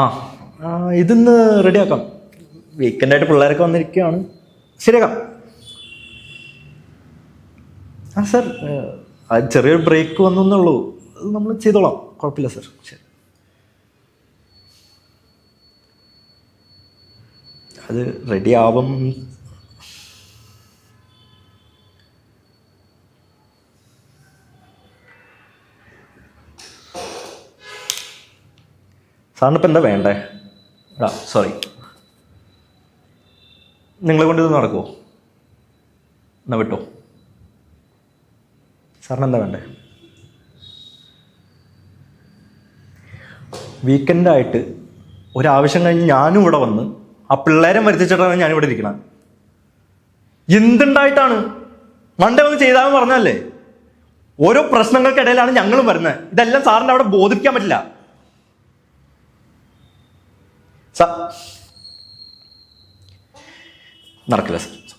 ആ ഇതിന്ന് റെഡിയാക്കാം. വീക്കെൻഡായിട്ട് പിള്ളേരൊക്കെ വന്നിരിക്കുകയാണ്. ശരിയാക്കാം. ആ സാർ, ചെറിയൊരു ബ്രേക്ക് വന്നെന്നുള്ളൂ. അത് നമ്മൾ ചെയ്തോളാം, കുഴപ്പമില്ല സാർ. ശരി. അത് റെഡി ആവും. സാറിനിപ്പോൾ എന്താ വേണ്ടേ? സോറി, നിങ്ങളെ കൊണ്ട് ഇത് നടക്കുമോ? എന്നാ വിട്ടോ. സാറിന് എന്താ വേണ്ടേ? വീക്കെൻഡായിട്ട് ഒരാവശ്യം കഴിഞ്ഞ് ഞാനും ഇവിടെ വന്ന് ആ പിള്ളേരെ മരിച്ചിട്ടാണ് ഞാനിവിടെ ഇരിക്കണം. എന്തുണ്ടായിട്ടാണ്? മണ്ടേ ഒന്ന് ചെയ്താൽ പറഞ്ഞല്ലേ. ഓരോ പ്രശ്നങ്ങൾക്കിടയിലാണ് ഞങ്ങളും വരുന്നത്. ഇതെല്ലാം സാറിൻ്റെ അവിടെ ബോധിപ്പിക്കാൻ പറ്റില്ല. നടക്കില്ല സാർ.